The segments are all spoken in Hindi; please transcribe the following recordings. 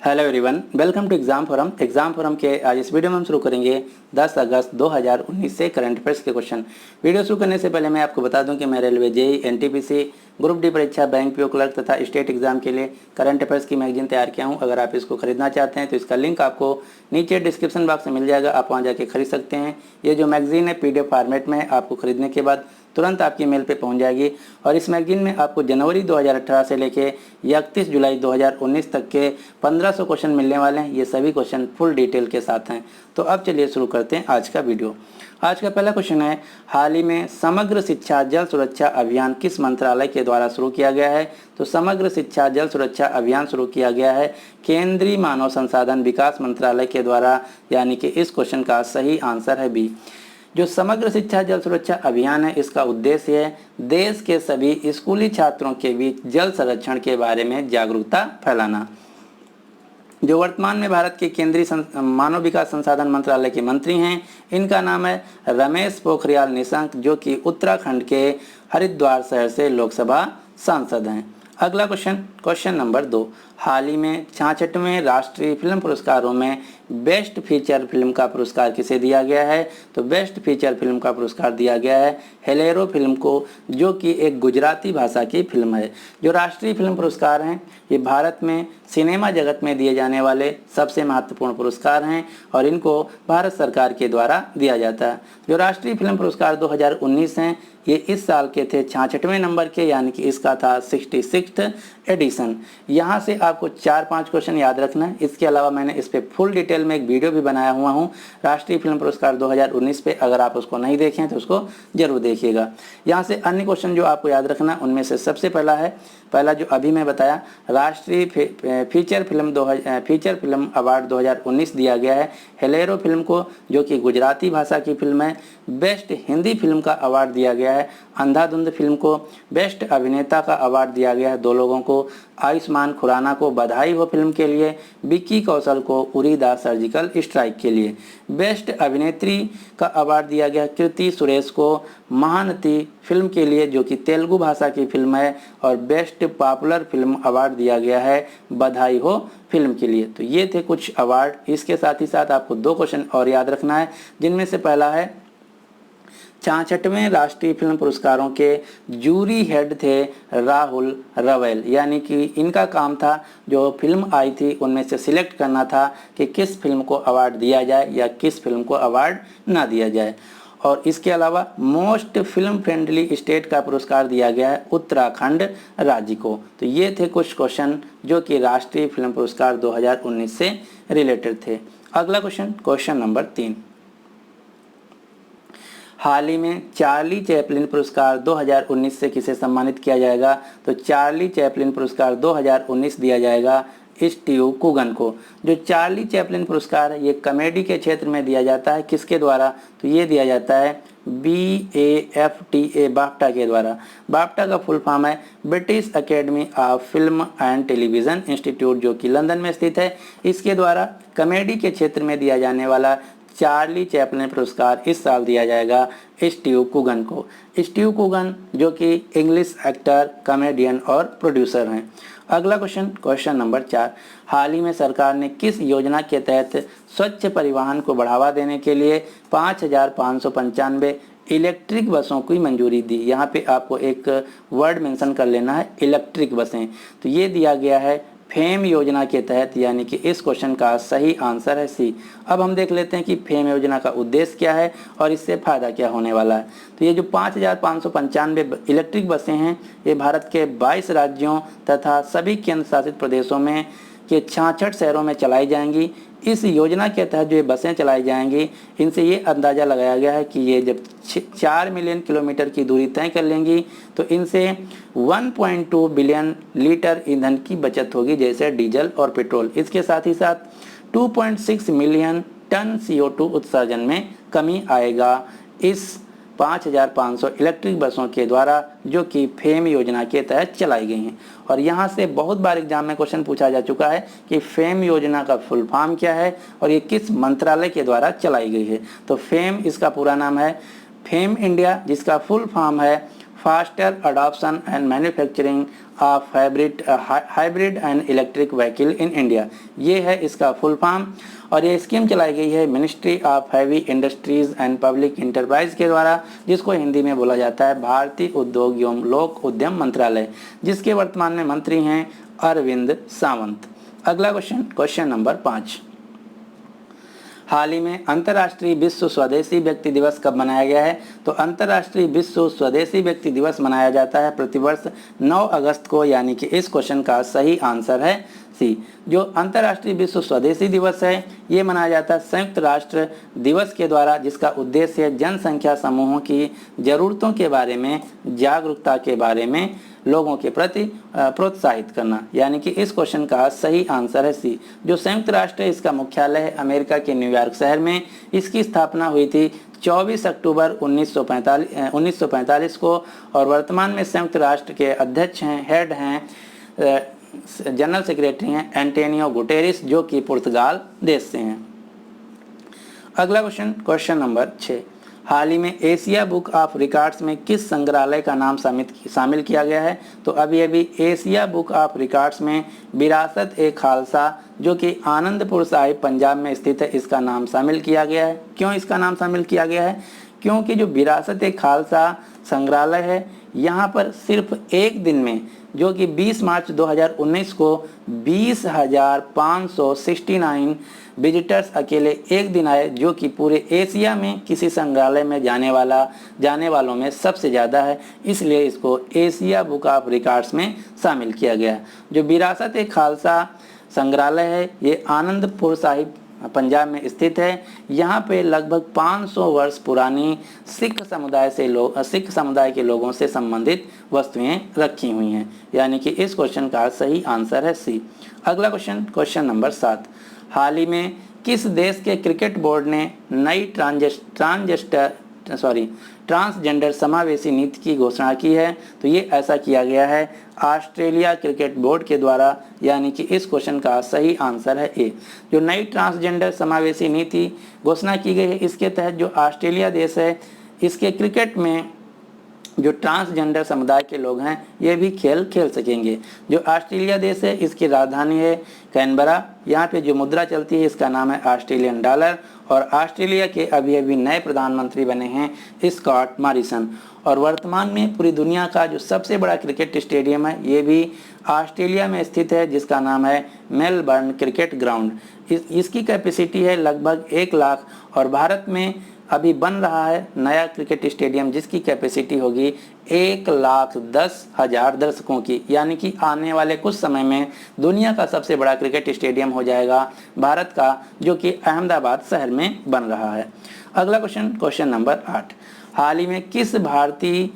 Hello everyone, welcome to exam forum के आज इस वीडियो में हम शुरू करेंगे 10 अगस्त 2019 से करंट अफेयर्स के क्वेश्चन। वीडियो शुरू करने से पहले मैं आपको बता दूं कि मैं railway JE NTPC group D परीक्षा बैंक पीओ क्लर्क तथा स्टेट एग्जाम के लिए करंट अफेयर्स की मैगजीन तैयार किया हूं। अगर आप इसको खरीदना चाहते हैं तो इसका लिंक आपको नीचे डिस्क्रिप्शन बॉक्स में मिल जाएगा, आप वहाँ जाके खरीद सकते हैं। ये जो मैगजीन है पीडीएफ फॉर्मेट में है, आपको खरीदने के बाद तुरंत आपकी मेल पे पहुंच जाएगी। और इस मैगजीन में आपको जनवरी 2018 से लेके 31 जुलाई 2019 तक के 1500 क्वेश्चन मिलने वाले हैं। ये सभी क्वेश्चन फुल डिटेल के साथ हैं। तो अब चलिए शुरू करते हैं आज का वीडियो। आज का पहला क्वेश्चन है, हाल ही में समग्र शिक्षा जल सुरक्षा अभियान किस मंत्रालय के द्वारा शुरू किया गया है? तो समग्र शिक्षा जल सुरक्षा अभियान शुरू किया गया है केंद्रीय मानव संसाधन विकास मंत्रालय के द्वारा, यानी कि इस क्वेश्चन का सही आंसर है बी। जो समग्र शिक्षा जल सुरक्षा अभियान है, इसका उद्देश्य है देश के सभी स्कूली छात्रों के बीच जल संरक्षण के बारे में जागरूकता फैलाना। जो वर्तमान में भारत के केंद्रीय मानव विकास संसाधन मंत्रालय के मंत्री हैं, इनका नाम है रमेश पोखरियाल निशंक, जो कि उत्तराखंड के हरिद्वार शहर से लोकसभा सांसद हैं। अगला क्वेश्चन नंबर 2, हाल ही में 66वें राष्ट्रीय फिल्म पुरस्कारों में बेस्ट फीचर फिल्म का पुरस्कार किसे दिया गया है? तो बेस्ट फीचर फिल्म का पुरस्कार दिया गया है हेलेरो फिल्म को, जो कि एक गुजराती भाषा की फिल्म है। जो राष्ट्रीय फिल्म पुरस्कार हैं, ये भारत में सिनेमा जगत में दिए जाने वाले सबसे महत्वपूर्ण पुरस्कार हैं और इनको भारत सरकार के द्वारा दिया जाता है। जो राष्ट्रीय फिल्म पुरस्कार 2019 हैं, ये इस साल के थे 66वें नंबर के, यानी कि इसका था 66th एडिशन। यहाँ से आपको 4-5 क्वेश्चन याद रखना है। इसके अलावा मैंने इस पर फुल डिटेल में एक वीडियो भी बनाया हुआ हूँ राष्ट्रीय फिल्म पुरस्कार 2019 पे, अगर आप उसको नहीं देखें तो उसको जरूर देखिएगा। यहाँ से अन्य क्वेश्चन जो आपको याद रखना, उनमें से सबसे पहला जो अभी मैं बताया, राष्ट्रीय फीचर फिल्म अवार्ड 2019 दिया गया है हेलेरो फिल्म को, जो कि गुजराती भाषा की फिल्म है। बेस्ट हिंदी फिल्म का अवार्ड दिया गया है अंधाधुंध फिल्म को। बेस्ट अभिनेता का अवार्ड दिया गया है दो लोगों को, आयुष्मान खुराना को बधाई हो फिल्म के लिए, विक्की कौशल को उरी द सर्जिकल स्ट्राइक के लिए। बेस्ट अभिनेत्री का अवार्ड दिया गया कीर्ति सुरेश को महानती फिल्म के लिए, जो कि तेलुगु भाषा की फिल्म है। और बेस्ट पॉपुलर फिल्म अवार्ड दिया गया है बधाई हो फिल्म के लिए। तो ये थे कुछ अवार्ड। इसके साथ ही साथ आपको 2 क्वेश्चन और याद रखना है, जिनमें से पहला है 66वें राष्ट्रीय फिल्म पुरस्कारों के जूरी हेड थे राहुल रवेल, यानी कि इनका काम था जो फिल्म आई थी उनमें से सिलेक्ट करना था कि किस फिल्म को अवार्ड दिया जाए या किस फिल्म को अवार्ड ना दिया जाए। और इसके अलावा मोस्ट फिल्म फ्रेंडली स्टेट का पुरस्कार दिया गया है उत्तराखंड राज्य को। तो ये थे कुछ क्वेश्चन जो कि राष्ट्रीय फिल्म पुरस्कार 2019 से रिलेटेड थे। अगला क्वेश्चन नंबर 3, हाल ही में चार्ली चैपलिन पुरस्कार 2019 से किसे सम्मानित किया जाएगा? तो चार्ली चैपलिन पुरस्कार 2019 दिया जाएगा स्टीव कूगन को। जो चार्ली चैपलिन पुरस्कार है, ये कॉमेडी के क्षेत्र में दिया जाता है। किसके द्वारा? तो ये दिया जाता है BAFTA बाफ्टा के द्वारा। बाफ्टा का फुल फॉर्म है British academy of film and television institute, जो कि लंदन में स्थित है। इसके द्वारा कॉमेडी के क्षेत्र में दिया जाने वाला चार्ली चैपलिन पुरस्कार इस साल दिया जाएगा स्टीव कूगन को। स्टीव कूगन जो कि इंग्लिश एक्टर, कॉमेडियन और प्रोड्यूसर हैं। अगला क्वेश्चन नंबर 4, हाल ही में सरकार ने किस योजना के तहत स्वच्छ परिवहन को बढ़ावा देने के लिए 5595 इलेक्ट्रिक बसों की मंजूरी दी? यहाँ पे आपको एक वर्ड मेंशन कर लेना है, इलेक्ट्रिक बसें। तो ये दिया गया है फेम योजना के तहत, यानी कि इस क्वेश्चन का सही आंसर है सी। अब हम देख लेते हैं कि फेम योजना का उद्देश्य क्या है और इससे फ़ायदा क्या होने वाला है। तो ये जो 5595 इलेक्ट्रिक बसें हैं, ये भारत के 22 राज्यों तथा सभी केंद्र शासित प्रदेशों में के 66 शहरों में चलाई जाएंगी। इस योजना के तहत जो ये बसें चलाई जाएंगी, इनसे ये अंदाज़ा लगाया गया है कि ये जब 4 मिलियन किलोमीटर की दूरी तय कर लेंगी तो इनसे 1.2 बिलियन लीटर ईंधन की बचत होगी, जैसे डीजल और पेट्रोल। इसके साथ ही साथ 2.6 मिलियन टन CO2 उत्सर्जन में कमी आएगा इस 5500 इलेक्ट्रिक बसों के द्वारा, जो कि फेम योजना के तहत चलाई गई हैं। और यहाँ से बहुत बार एग्जाम में क्वेश्चन पूछा जा चुका है कि फेम योजना का फुल फॉर्म क्या है और ये किस मंत्रालय के द्वारा चलाई गई है। तो फेम, इसका पूरा नाम है फेम इंडिया, जिसका फुल फॉर्म है faster adoption and manufacturing of hybrid and electric vehicle in India, ये है इसका फुल फॉर्म। और ये स्कीम चलाई गई है ministry of heavy industries and public enterprise के द्वारा, जिसको हिंदी में बोला जाता है भारतीय उद्योग एवं लोक उद्यम मंत्रालय, जिसके वर्तमान में मंत्री हैं अरविंद सावंत। अगला क्वेश्चन नंबर 5, हाल ही में अंतर्राष्ट्रीय विश्व स्वदेशी व्यक्ति दिवस कब मनाया गया है? तो अंतर्राष्ट्रीय विश्व स्वदेशी व्यक्ति दिवस मनाया जाता है प्रतिवर्ष 9 अगस्त को, यानी कि इस क्वेश्चन का सही आंसर है सी। जो अंतर्राष्ट्रीय विश्व स्वदेशी दिवस है ये मनाया जाता है संयुक्त राष्ट्र दिवस के द्वारा, जिसका उद्देश्य जनसंख्या समूहों की जरूरतों के बारे में जागरूकता के बारे में लोगों के प्रति प्रोत्साहित करना, यानी कि इस क्वेश्चन का सही आंसर है सी। जो संयुक्त राष्ट्र है इसका मुख्यालय है अमेरिका के न्यूयॉर्क शहर में। इसकी स्थापना हुई थी 24 अक्टूबर 1945 को और वर्तमान में संयुक्त राष्ट्र के अध्यक्ष हैं, हेड हैं, जनरल सेक्रेटरी हैं एंटोनियो गुटेरेस, जो कि पुर्तगाल देश से हैं। अगला क्वेश्चन नंबर 6, हाल ही में एशिया बुक ऑफ रिकॉर्ड्स में किस संग्रहालय का नाम शामिल किया गया है? तो अभी एशिया बुक ऑफ रिकॉर्ड्स में विरासत ए खालसा, जो कि आनंदपुर साहिब पंजाब में स्थित है, इसका नाम शामिल किया गया है। क्यों इसका नाम शामिल किया गया है? क्योंकि जो विरासत ए खालसा संग्रहालय है यहाँ पर सिर्फ एक दिन में, जो कि 20 मार्च 2019 को 20,569 विजिटर्स अकेले एक दिन आए, जो कि पूरे एशिया में किसी संग्रहालय में जाने वालों में सबसे ज़्यादा है, इसलिए इसको एशिया बुक ऑफ रिकॉर्ड्स में शामिल किया गया। जो विरासत ए खालसा संग्रहालय है ये आनंदपुर साहिब पंजाब में स्थित है। यहाँ पे लगभग 500 वर्ष पुरानी सिख समुदाय के लोगों से संबंधित वस्तुएं रखी हुई हैं, यानी कि इस क्वेश्चन का सही आंसर है सी। अगला क्वेश्चन नंबर 7, हाल ही में किस देश के क्रिकेट बोर्ड ने नई ट्रांसजेंडर समावेशी नीति की घोषणा की है? तो ये ऐसा किया गया है ऑस्ट्रेलिया क्रिकेट बोर्ड के द्वारा, यानी कि इस क्वेश्चन का सही आंसर है ए। जो नई ट्रांसजेंडर समावेशी नीति घोषणा की गई है, इसके तहत जो ऑस्ट्रेलिया देश है इसके क्रिकेट में जो ट्रांसजेंडर समुदाय के लोग हैं ये भी खेल सकेंगे। जो ऑस्ट्रेलिया देश है इसकी राजधानी है कैनबरा। यहाँ पे जो मुद्रा चलती है इसका नाम है ऑस्ट्रेलियन डॉलर। और ऑस्ट्रेलिया के अभी नए प्रधानमंत्री बने हैं स्कॉट मॉरिसन। और वर्तमान में पूरी दुनिया का जो सबसे बड़ा क्रिकेट स्टेडियम है ये भी ऑस्ट्रेलिया में स्थित है, जिसका नाम है मेलबर्न क्रिकेट ग्राउंड। इसकी कैपेसिटी है लगभग 1 लाख। और भारत में अभी बन रहा है नया क्रिकेट स्टेडियम जिसकी कैपेसिटी होगी 1,10,000 दर्शकों की, यानी कि आने वाले कुछ समय में दुनिया का सबसे बड़ा क्रिकेट स्टेडियम हो जाएगा भारत का, जो कि अहमदाबाद शहर में बन रहा है। अगला क्वेश्चन नंबर 8, हाल ही में किस भारतीय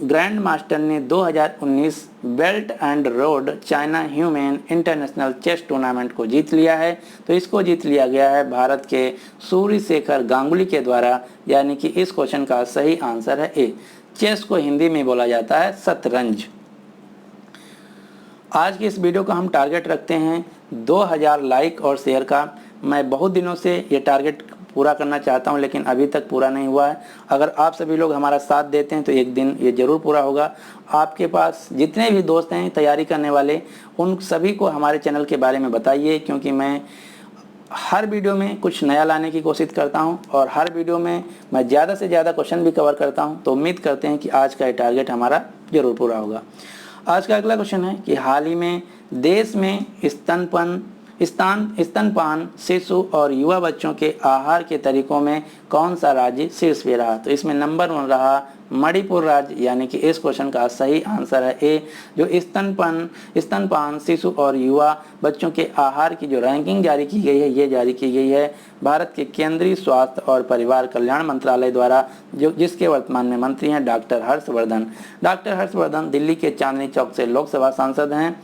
ग्रैंड मास्टर ने 2019 belt and road China human international chess tournament को जीत लिया है? तो इसको जीत लिया गया है भारत के सूर्य शेखर गांगुली के द्वारा, यानी कि इस क्वेश्चन का सही आंसर है ए। चेस को हिंदी में बोला जाता है शतरंज। आज की इस वीडियो का हम टारगेट रखते हैं 2000 लाइक और शेयर का। मैं बहुत दिनों से ये टारगेट पूरा करना चाहता हूं, लेकिन अभी तक पूरा नहीं हुआ है। अगर आप सभी लोग हमारा साथ देते हैं तो एक दिन ये ज़रूर पूरा होगा। आपके पास जितने भी दोस्त हैं तैयारी करने वाले, उन सभी को हमारे चैनल के बारे में बताइए, क्योंकि मैं हर वीडियो में कुछ नया लाने की कोशिश करता हूं और हर वीडियो में मैं ज़्यादा से ज़्यादा क्वेश्चन भी कवर करता हूं। तो उम्मीद करते हैं कि आज का ये टारगेट हमारा ज़रूर पूरा होगा। आज का अगला क्वेश्चन है कि हाल ही में देश में स्तनपान शिशु और युवा बच्चों के आहार के तरीकों में कौन सा राज्य शीर्ष पे रहा? तो इसमें नंबर 1 रहा मणिपुर राज्य, यानी कि इस क्वेश्चन का सही आंसर है ए। जो स्तनपान शिशु और युवा बच्चों के आहार की जो रैंकिंग जारी की गई है ये जारी की गई है भारत के केंद्रीय स्वास्थ्य और परिवार कल्याण मंत्रालय द्वारा, जिसके वर्तमान में मंत्री हैं डॉक्टर हर्षवर्धन। डॉक्टर हर्षवर्धन दिल्ली के चांदनी चौक से लोकसभा सांसद हैं।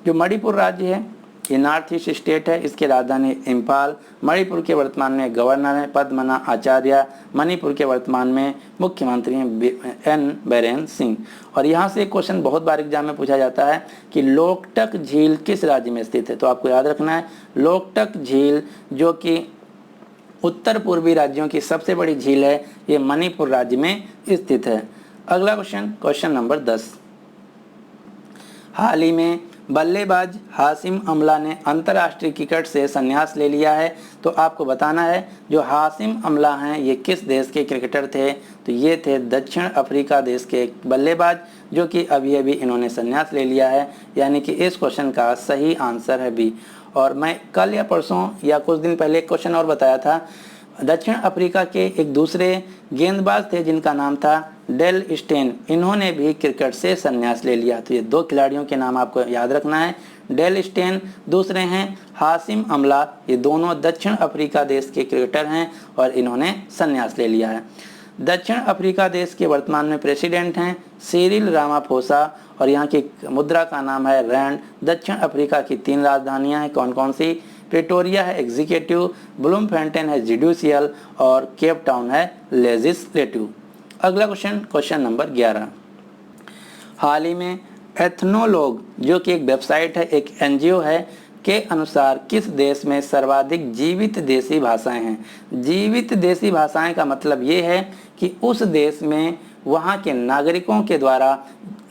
जो मणिपुर राज्य है ये नॉर्थ ईस्ट स्टेट है, इसकी राजधानी इम्फाल। मणिपुर के वर्तमान में गवर्नर हैं पद्मना आचार्य। मणिपुर के वर्तमान में मुख्यमंत्री हैं एन बीरेन सिंह। और यहाँ से एक क्वेश्चन बहुत बार एग्जाम में पूछा जाता है कि लोकटक झील किस राज्य में स्थित है? तो आपको याद रखना है लोकटक झील जो कि उत्तर पूर्वी राज्यों की सबसे बड़ी झील है, ये मणिपुर राज्य में स्थित है। अगला क्वेश्चन नंबर 10। हाल ही में बल्लेबाज हाशिम अमला ने अंतर्राष्ट्रीय क्रिकेट से संन्यास ले लिया है। तो आपको बताना है जो हाशिम अमला हैं ये किस देश के क्रिकेटर थे। तो ये थे दक्षिण अफ्रीका देश के बल्लेबाज, जो कि अभी अभी इन्होंने संन्यास ले लिया है। यानी कि इस क्वेश्चन का सही आंसर है बी। और मैं कल या परसों या कुछ दिन पहले एक क्वेश्चन और बताया था, दक्षिण अफ्रीका के एक दूसरे गेंदबाज थे जिनका नाम था डेल स्टेन, इन्होंने भी क्रिकेट से संन्यास ले लिया। तो ये दो खिलाड़ियों के नाम आपको याद रखना है, डेल स्टेन, दूसरे हैं हाशिम अमला। ये दोनों दक्षिण अफ्रीका देश के क्रिकेटर हैं और इन्होंने संन्यास ले लिया है। दक्षिण अफ्रीका देश के वर्तमान में प्रेसिडेंट हैं सिरिल रामाफोसा और यहाँ की मुद्रा का नाम है रैंड। दक्षिण अफ्रीका की 3 राजधानियाँ हैं, कौन कौन सी? प्रिटोरिया है एग्जीक्यूटिव, ब्लूमफेंटेन है जुडिशियल और केप टाउन है लेजिस्लेटिव। अगला क्वेश्चन नंबर 11। हाल ही में एथनोलॉग, जो कि एक वेबसाइट है, एक एनजीओ है, के अनुसार किस देश में सर्वाधिक जीवित देसी भाषाएं हैं? जीवित देसी भाषाएं का मतलब ये है कि उस देश में वहाँ के नागरिकों के द्वारा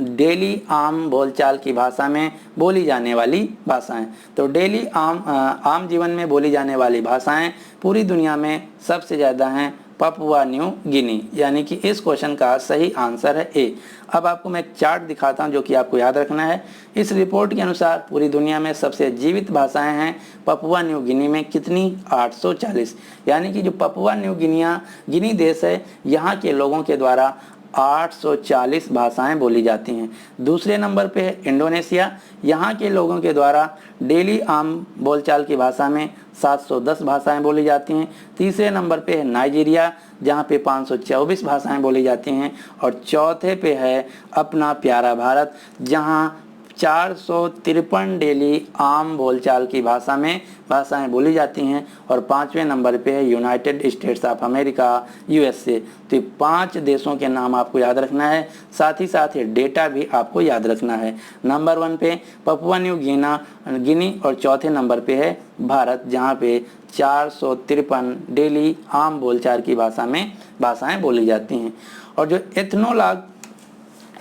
डेली आम बोलचाल की भाषा में बोली जाने वाली भाषाएं। तो डेली आम जीवन में बोली जाने वाली भाषाएं पूरी दुनिया में सबसे ज़्यादा हैं पपुआ न्यू गिनी। यानी कि इस क्वेश्चन का सही आंसर है ए। अब आपको मैं एक चार्ट दिखाता हूं जो कि आपको याद रखना है। इस रिपोर्ट के अनुसार पूरी दुनिया में सबसे जीवित भाषाएं हैं पपुआ न्यू गिनी में कितनी? 840। यानी कि जो पपुआ न्यू गिनी देश है, यहाँ के लोगों के द्वारा 840 भाषाएं बोली जाती हैं। दूसरे नंबर पे है इंडोनेशिया, यहाँ के लोगों के द्वारा डेली आम बोलचाल की भाषा में 710 भाषाएं बोली जाती हैं। तीसरे नंबर पे है नाइजीरिया, जहाँ पे 524 भाषाएं बोली जाती हैं। और चौथे पे है अपना प्यारा भारत, जहाँ 453 डेली आम बोलचाल की भाषा में भाषाएं बोली जाती हैं। और 5वें नंबर पे है United states of America USA. तो ये 5 देशों के नाम आपको याद रखना है, साथ ही साथ ये डेटा भी आपको याद रखना है। नंबर 1 पे पपुआ न्यू गिनी और चौथे नंबर पे है भारत, जहाँ पे 453 डेली आम बोलचाल की भाषा में भाषाएं बोली जाती हैं। और जो एथनोलॉग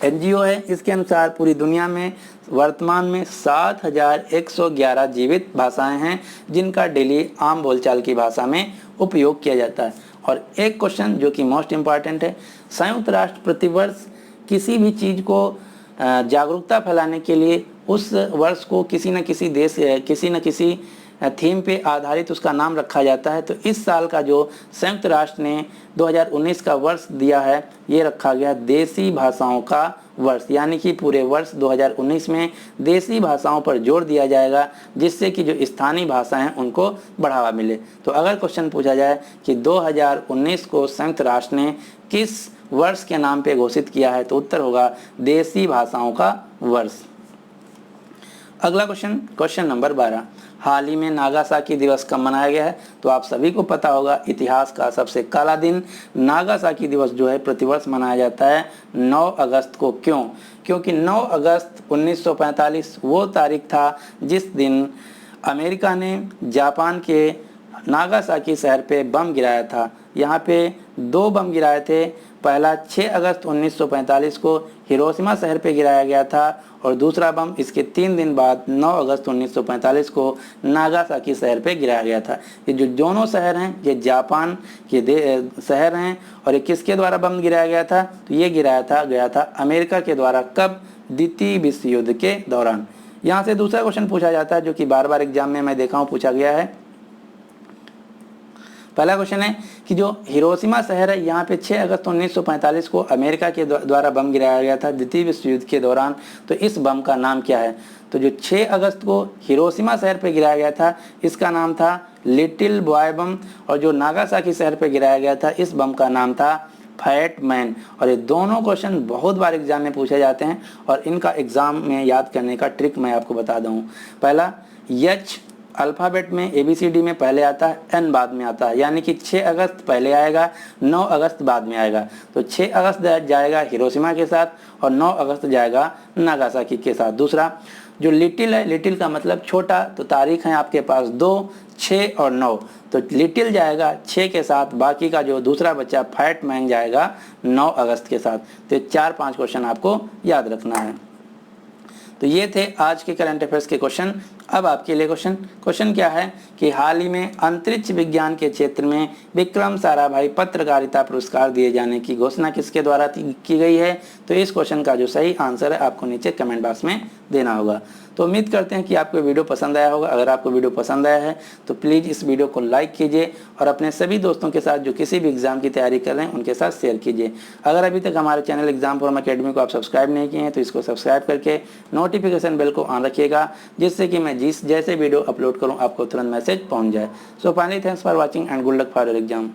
एनजीओ है, इसके अनुसार पूरी दुनिया में वर्तमान में 7111 जीवित भाषाएं हैं जिनका डेली आम बोलचाल की भाषा में उपयोग किया जाता है। और एक क्वेश्चन जो कि मोस्ट इम्पॉर्टेंट है, संयुक्त राष्ट्र प्रतिवर्ष किसी भी चीज़ को जागरूकता फैलाने के लिए उस वर्ष को किसी न किसी थीम पे आधारित उसका नाम रखा जाता है। तो इस साल का जो संयुक्त राष्ट्र ने 2019 का वर्ष दिया है, ये रखा गया देसी भाषाओं का वर्ष। यानी कि पूरे वर्ष 2019 में देसी भाषाओं पर जोर दिया जाएगा, जिससे कि जो स्थानीय भाषा हैं उनको बढ़ावा मिले। तो अगर क्वेश्चन पूछा जाए कि 2019 को संयुक्त राष्ट्र ने किस वर्ष के नाम पे घोषित किया है, तो उत्तर होगा देसी भाषाओं का वर्ष। अगला क्वेश्चन नंबर 12। हाल ही में नागासाकी दिवस कब मनाया गया है? तो आप सभी को पता होगा, इतिहास का सबसे काला दिन नागासाकी दिवस जो है प्रतिवर्ष मनाया जाता है 9 अगस्त को। क्यों? क्योंकि 9 अगस्त 1945 वो तारीख था जिस दिन अमेरिका ने जापान के नागासाकी शहर पे बम गिराया था। यहाँ पे 2 बम गिराए थे। पहला 6 अगस्त 1945 को हिरोशिमा शहर पे गिराया गया था और दूसरा बम इसके 3 दिन बाद 9 अगस्त 1945 को नागासाकी शहर पे गिराया गया था। ये जो दोनों शहर हैं ये जापान के शहर हैं। और ये किसके द्वारा बम गिराया गया था? तो ये गया था अमेरिका के द्वारा। कब? द्वितीय विश्व युद्ध के दौरान। यहाँ से दूसरा क्वेश्चन पूछा जाता है जो कि बार बार एग्जाम में मैं देखा हूँ पूछा गया है। पहला क्वेश्चन है कि जो हिरोशिमा शहर है, यहाँ पे 6 अगस्त 1945 को अमेरिका के द्वारा बम गिराया गया था द्वितीय विश्व युद्ध के दौरान। तो इस बम का नाम क्या है? तो जो 6 अगस्त को हिरोशिमा शहर पे गिराया गया था, इसका नाम था लिटिल बॉय बम। और जो नागासाकी शहर पे गिराया गया था, इस बम का नाम था फैट मैन। और ये दोनों क्वेश्चन बहुत बार एग्जाम में पूछे जाते हैं और इनका एग्जाम में याद करने का ट्रिक मैं आपको बता दूँ। पहला, एच अल्फ़ाबेट में ABCD में पहले आता है, N बाद में आता है। यानी कि 6 अगस्त पहले आएगा, 9 अगस्त बाद में आएगा। तो 6 अगस्त जाएगा हिरोशिमा के साथ और 9 अगस्त जाएगा नागासाकी के साथ। दूसरा, जो लिटिल है, लिटिल का मतलब छोटा, तो तारीख है आपके पास 2, 6 और 9। तो लिटिल जाएगा 6 के साथ, बाकी का जो दूसरा बच्चा फैट मैन जाएगा 9 अगस्त के साथ। तो 4-5 क्वेश्चन आपको याद रखना है। तो ये थे आज के करंट अफेयर्स के क्वेश्चन। अब आपके लिए क्वेश्चन क्या है कि हाल ही में अंतरिक्ष विज्ञान के क्षेत्र में विक्रम साराभाई पत्रकारिता पुरस्कार दिए जाने की घोषणा किसके द्वारा की गई है? तो इस क्वेश्चन का जो सही आंसर है आपको नीचे कमेंट बॉक्स में देना होगा। तो उम्मीद करते हैं कि आपको वीडियो पसंद आया होगा। अगर आपको वीडियो पसंद आया है तो प्लीज़ इस वीडियो को लाइक कीजिए और अपने सभी दोस्तों के साथ जो किसी भी एग्जाम की तैयारी कर रहे हैं उनके साथ शेयर कीजिए। अगर अभी तक हमारे चैनल एग्जाम फॉर्म अकेडमी को आप सब्सक्राइब नहीं किए हैं तो इसको सब्सक्राइब करके नोटिफिकेशन बेल को ऑन रखिएगा, जिससे कि मैं जैसे वीडियो अपलोड करूं आपको तुरंत मैसेज पहुंच जाए। So finally thanks for watching and good luck for your exam.